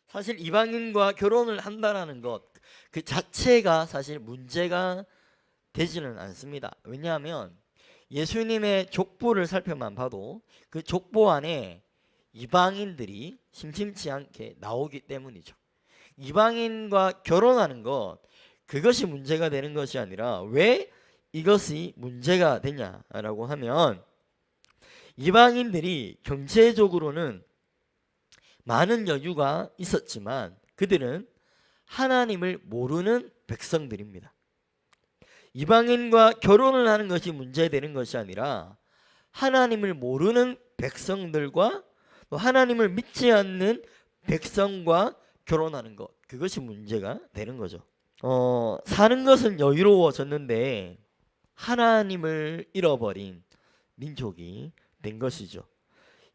사실 이방인과 결혼을 한다라는 것 그 자체가 사실 문제가 되지는 않습니다. 왜냐하면 예수님의 족보를 살펴만 봐도 그 족보 안에 이방인들이 심심치 않게 나오기 때문이죠. 이방인과 결혼하는 것 그것이 문제가 되는 것이 아니라 왜 이것이 문제가 되냐라고 하면 이방인들이 경제적으로는 많은 여유가 있었지만 그들은 하나님을 모르는 백성들입니다. 이방인과 결혼을 하는 것이 문제되는 것이 아니라 하나님을 모르는 백성들과 또 하나님을 믿지 않는 백성과 결혼하는 것 그것이 문제가 되는 거죠. 사는 것은 여유로워졌는데 하나님을 잃어버린 민족이 된 것이죠.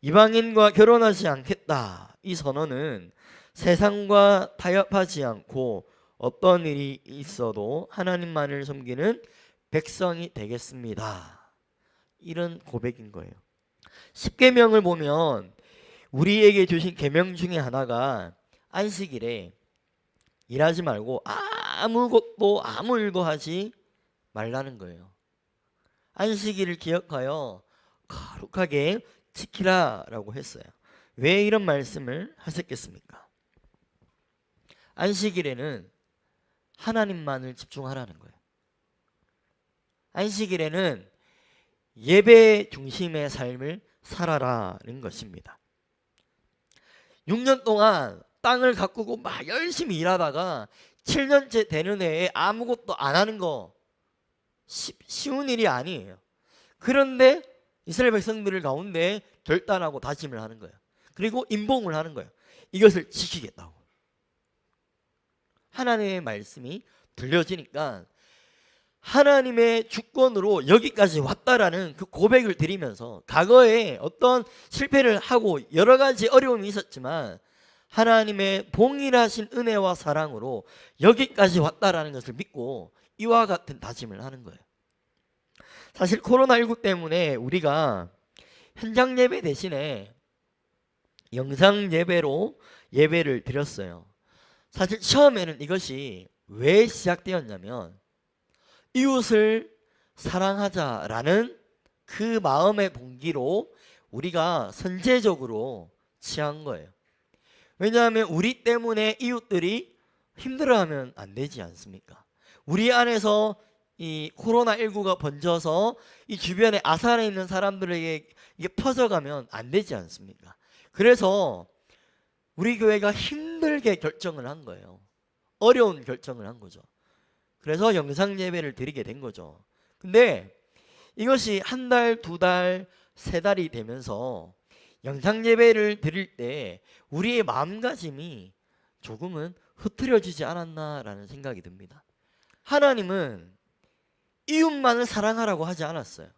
이방인과 결혼하지 않겠다. 이 선언은 세상과 타협하지 않고 어떤 일이 있어도 하나님만을 섬기는 백성이 되겠습니다. 이런 고백인 거예요. 십계명을 보면 우리에게 주신 계명 중에 하나가 안식일에 일하지 말고 아무것도 아무 일도 하지 말라는 거예요. 안식일을 기억하여 거룩하게 지키라라고 했어요. 왜 이런 말씀을 하셨겠습니까? 안식일에는 하나님만을 집중하라는 거예요. 안식일에는 예배 중심의 삶을 살아라는 것입니다. 6년 동안 땅을 가꾸고 막 열심히 일하다가 7년째 되는 해에 아무것도 안 하는 거 쉬운 일이 아니에요. 그런데 이스라엘 백성들 가운데 결단하고 다짐을 하는 거예요. 그리고 임봉을 하는 거예요. 이것을 지키겠다고. 하나님의 말씀이 들려지니까 하나님의 주권으로 여기까지 왔다라는 그 고백을 드리면서 과거에 어떤 실패를 하고 여러 가지 어려움이 있었지만 하나님의 동일하신 은혜와 사랑으로 여기까지 왔다라는 것을 믿고 이와 같은 다짐을 하는 거예요. 사실 코로나19 때문에 우리가 현장 예배 대신에 영상 예배로 예배를 드렸어요. 사실 처음에는 이것이 왜 시작되었냐면 이웃을 사랑하자라는 그 마음의 동기로 우리가 선제적으로 취한 거예요. 왜냐하면 우리 때문에 이웃들이 힘들어하면 안 되지 않습니까? 우리 안에서 이 코로나19가 번져서 이 주변에 아산에 있는 사람들에게 이게 퍼져가면 안 되지 않습니까? 그래서 우리 교회가 힘들게 결정을 한 거예요. 어려운 결정을 한 거죠. 그래서 영상 예배를 드리게 된 거죠. 근데 이것이 한 달, 두 달, 세 달이 되면서 영상 예배를 드릴 때 우리의 마음가짐이 조금은 흐트러지지 않았나라는 생각이 듭니다. 하나님은 이웃만을 사랑하라고 하지 않았어요.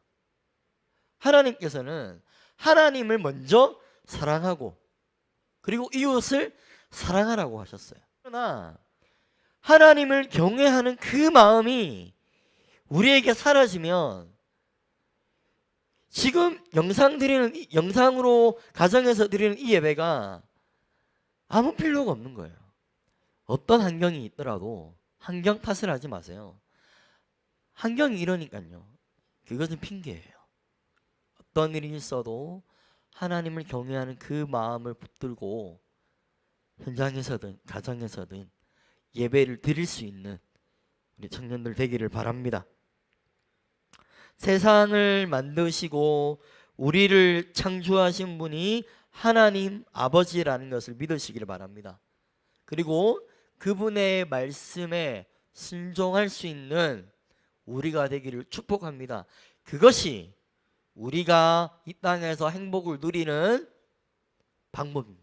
하나님께서는 하나님을 먼저 사랑하고 그리고 이웃을 사랑하라고 하셨어요. 그러나 하나님을 경외하는 그 마음이 우리에게 사라지면 지금 영상으로 가정에서 드리는 이 예배가 아무 필요가 없는 거예요. 어떤 환경이 있더라도 환경 탓을 하지 마세요. 환경이 이러니까요. 그것은 핑계예요. 어떤 일이 있어도 하나님을 경외하는 그 마음을 붙들고 현장에서든 가정에서든 예배를 드릴 수 있는 우리 청년들 되기를 바랍니다. 세상을 만드시고 우리를 창조하신 분이 하나님 아버지라는 것을 믿으시기를 바랍니다. 그리고 그분의 말씀에 순종할 수 있는 우리가 되기를 축복합니다. 그것이 우리가 이 땅에서 행복을 누리는 방법입니다.